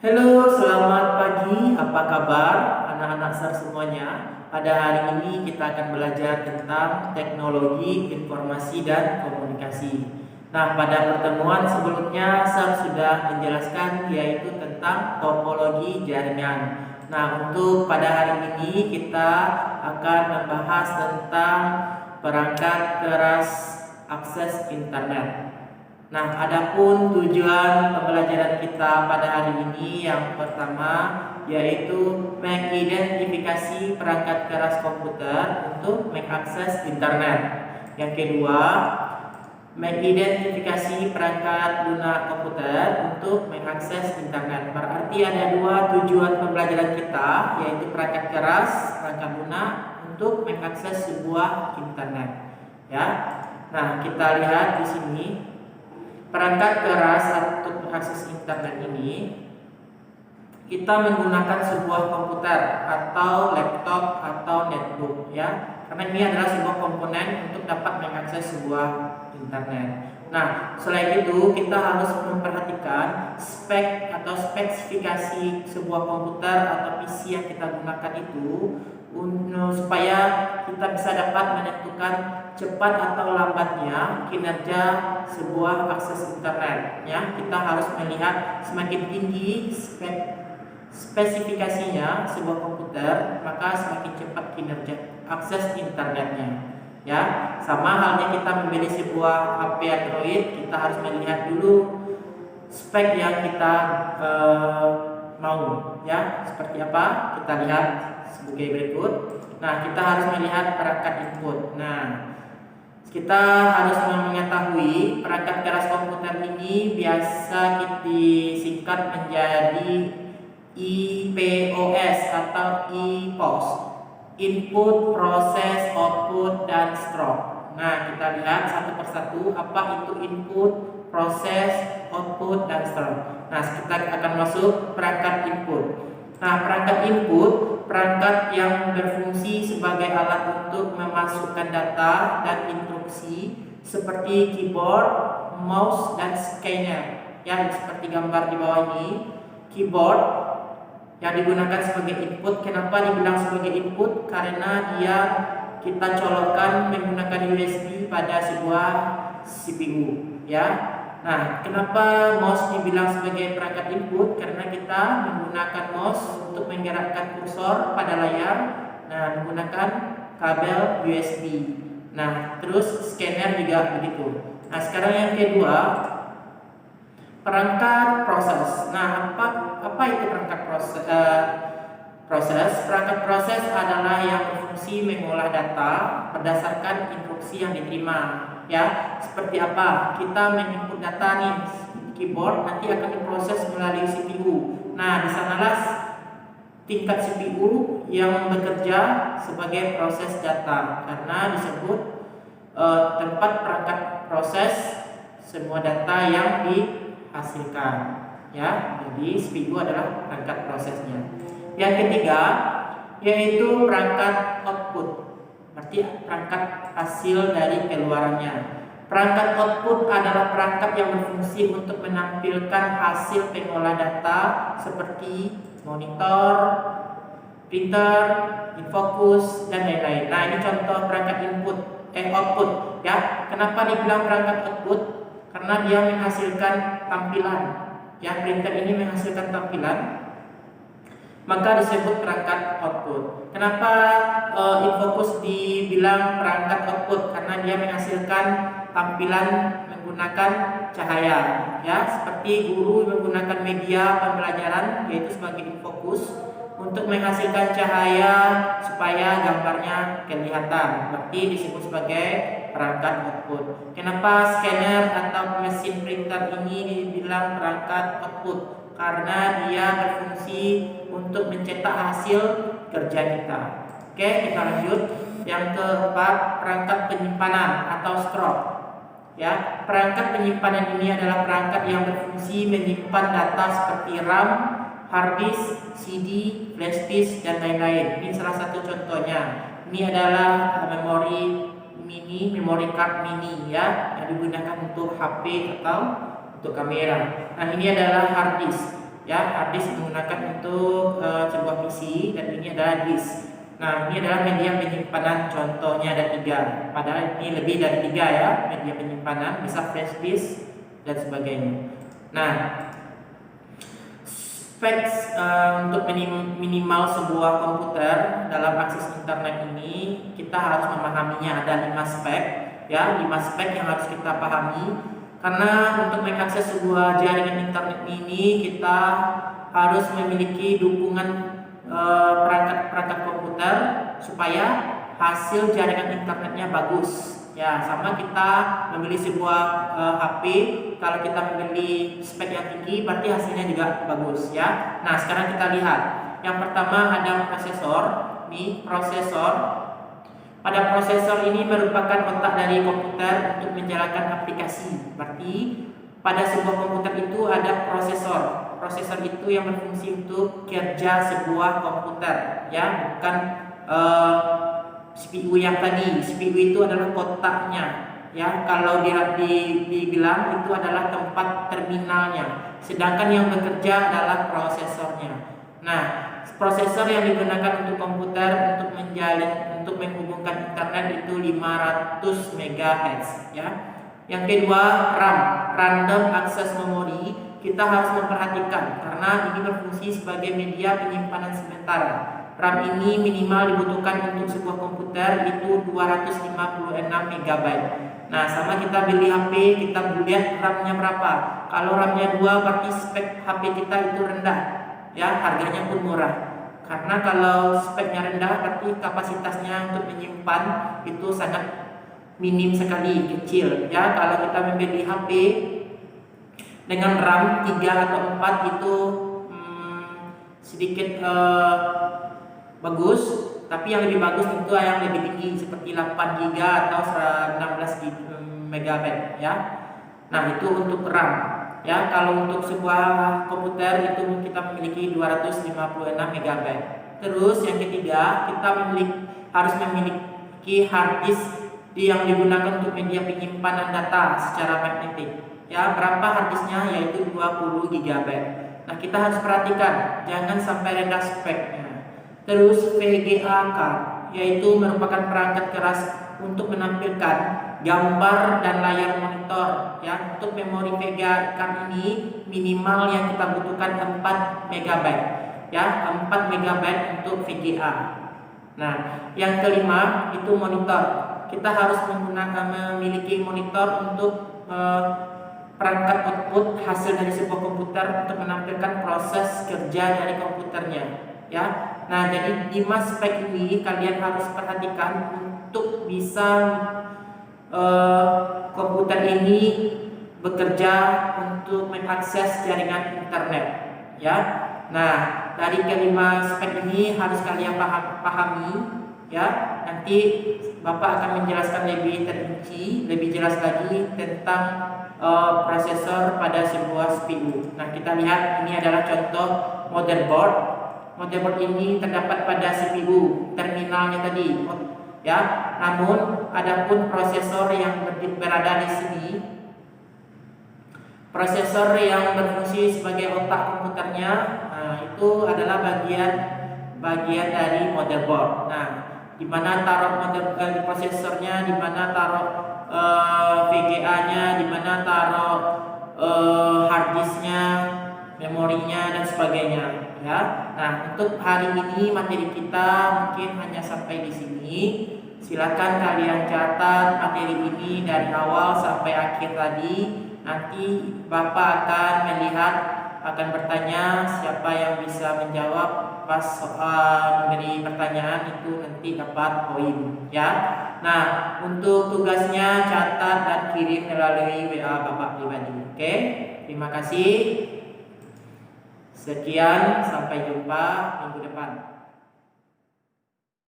Halo, selamat pagi. Apa kabar anak-anak SAR semuanya? Pada hari ini kita akan belajar tentang teknologi informasi dan komunikasi. Nah, pada pertemuan sebelumnya SAR sudah menjelaskan yaitu tentang topologi jaringan. Nah, untuk pada hari ini kita akan membahas tentang perangkat keras akses internet. Nah, adapun tujuan pembelajaran kita pada hari ini yang pertama yaitu mengidentifikasi perangkat keras komputer untuk mengakses internet. Yang kedua, mengidentifikasi perangkat lunak komputer untuk mengakses internet. Berarti ada dua tujuan pembelajaran kita, yaitu perangkat keras, perangkat lunak untuk mengakses sebuah internet. Ya. Nah, kita lihat di sini. Perangkat keras untuk mengakses internet ini kita menggunakan sebuah komputer atau laptop atau netbook ya. Karena ini adalah sebuah komponen untuk dapat mengakses sebuah internet. Nah, selain itu kita harus memperhatikan spek atau spesifikasi sebuah komputer atau PC yang kita gunakan itu supaya kita bisa dapat menentukan cepat atau lambatnya kinerja sebuah akses internet ya. Kita harus melihat semakin tinggi spesifikasinya sebuah komputer, maka semakin cepat kinerja akses internetnya ya. Sama halnya kita membeli sebuah HP Android, kita harus melihat dulu spek yang kita mau ya, seperti apa. Kita lihat sebagai berikut. Nah, kita harus melihat perangkat input. Nah, kita harus mengetahui perangkat keras komputer ini biasa disingkat menjadi IPOS atau IPOS, input, proses, output, dan stroke. Nah, kita lihat satu persatu apa itu input, proses, output, dan stroke. Nah, kita akan masuk perangkat input. Nah, perangkat input, perangkat yang berfungsi sebagai alat untuk memasukkan data dan instruksi seperti keyboard, mouse, dan scanner. Ya, seperti gambar di bawah ini. Keyboard yang digunakan sebagai input. Kenapa dibilang sebagai input? Karena dia kita colokkan menggunakan USB pada sebuah CPU. Ya. Nah, kenapa mouse dibilang sebagai perangkat input? Karena kita menggunakan mouse untuk menggerakkan kursor pada layar, nah menggunakan kabel USB. Nah, terus scanner juga begitu. Nah, sekarang yang kedua, perangkat proses. Nah, apa itu perangkat proses? Perangkat proses adalah yang berfungsi mengolah data berdasarkan instruksi yang diterima. Ya, seperti apa? Kita menginput data nih keyboard, nanti akan diproses melalui CPU. Nah, di sanalah tingkat CPU yang bekerja sebagai proses data, karena disebut tempat perangkat proses semua data yang dihasilkan. Ya, jadi CPU adalah perangkat prosesnya. Yang ketiga yaitu perangkat output. Berarti perangkat hasil dari keluarannya. Perangkat output adalah perangkat yang berfungsi untuk menampilkan hasil pengolah data seperti monitor, printer, infocus, dan lain-lain. Nah, ini contoh perangkat output ya. Kenapa dibilang perangkat output? Karena dia menghasilkan tampilan. Ya, printer ini menghasilkan tampilan, maka disebut perangkat output. Kenapa infocus dibilang perangkat output? Karena dia menghasilkan tampilan menggunakan cahaya, ya, seperti guru menggunakan media pembelajaran yaitu sebagai infocus untuk menghasilkan cahaya supaya gambarnya kelihatan. Berarti disebut sebagai perangkat output. Kenapa scanner atau mesin printer ini dibilang perangkat output? Karena dia berfungsi untuk mencetak hasil kerja kita. Oke, kita lanjut. Yang keempat, perangkat penyimpanan atau stroke. Ya, perangkat penyimpanan ini adalah perangkat yang berfungsi menyimpan data seperti RAM, hard disk, CD, flash disk, dan lain-lain. Ini salah satu contohnya. Ini adalah memory card mini ya, yang digunakan untuk HP atau untuk kamera. Nah, ini adalah hard disk. Ya, hard disk menggunakan untuk sebuah PC, dan ini adalah disk. Nah, ini adalah media penyimpanan, contohnya ada 3. Padahal ini lebih dari 3 ya, media penyimpanan, bisa flash disk dan sebagainya. Nah, specs untuk minimal sebuah komputer dalam akses internet ini kita harus memahaminya. Ada 5 spek ya, 5 spek yang harus kita pahami. Karena untuk mengakses sebuah jaringan internet ini kita harus memiliki dukungan perangkat komputer supaya hasil jaringan internetnya bagus. Ya, sama kita membeli sebuah HP, kalau kita membeli spek yang tinggi berarti hasilnya juga bagus ya. Nah, sekarang kita lihat. Yang pertama ada prosesor. Nih, prosesor. Pada prosesor ini merupakan otak dari komputer untuk menjalankan aplikasi. Berarti pada sebuah komputer itu ada prosesor. Prosesor itu yang berfungsi untuk kerja sebuah komputer, ya, bukan CPU yang tadi. CPU itu adalah kotaknya, ya. Kalau dibilang itu adalah tempat terminalnya. Sedangkan yang bekerja adalah prosesornya. Nah, prosesor yang digunakan untuk komputer untuk menghubungkan internet itu 500 MHz ya. Yang kedua, RAM, Random Access Memory. Kita harus memperhatikan karena ini berfungsi sebagai media penyimpanan sementara. RAM ini minimal dibutuhkan untuk sebuah komputer itu 256 MB. Nah, sama kita beli HP, kita lihat RAM-nya berapa. Kalau RAM-nya 2 berarti spek HP kita itu rendah. Ya, harganya pun murah. Karena kalau speknya rendah berarti kapasitasnya untuk menyimpan itu sangat minim sekali, kecil ya. Kalau kita membeli HP dengan RAM 3 atau 4 itu sedikit bagus, tapi yang lebih bagus tentu yang lebih tinggi seperti 8 GB atau 16 MB ya. Nah, itu untuk RAM. Ya, kalau untuk sebuah komputer itu kita memiliki 256 MB. Terus yang ketiga, kita harus memiliki hard disk yang digunakan untuk media penyimpanan data secara magnetik. Ya, berapa hard disknya? Yaitu 20 GB. Nah, kita harus perhatikan jangan sampai rendah speknya. Terus VGA card, yaitu merupakan perangkat keras untuk menampilkan gambar dan layar monitor ya. Untuk memori VGA card ini minimal yang kita butuhkan 4 MB ya, 4 MB untuk VGA. Nah, yang kelima itu monitor. Kita harus memiliki monitor untuk perangkat output hasil dari sebuah komputer untuk menampilkan proses kerja dari komputernya ya. Nah, jadi 5 spek ini kalian harus perhatikan untuk bisa komputer ini bekerja untuk mengakses jaringan internet ya. Nah, dari kelima spek ini harus kalian pahami ya. Nanti Bapak akan menjelaskan lebih terinci, lebih jelas lagi tentang prosesor pada sebuah CPU. Nah, kita lihat ini adalah contoh motherboard. Motherboard ini terdapat pada CPU, terminalnya tadi ya. Namun adapun prosesor yang berada di sini, prosesor yang berfungsi sebagai otak komputernya, itu adalah bagian dari motherboard. Nah, di mana taruh prosesornya, di mana taruh VGA-nya, di mana taruh hard disknya, memorinya dan sebagainya ya. Nah, untuk hari ini materi kita mungkin hanya sampai di sini. Silakan kalian catat materi ini dari awal sampai akhir tadi. Nanti Bapak akan melihat, akan bertanya, siapa yang bisa menjawab pas soal memberi pertanyaan itu nanti dapat poin ya. Nah, untuk tugasnya catat dan kirim melalui WA Bapak pribadi. Oke, terima kasih. Sekian, sampai jumpa minggu depan.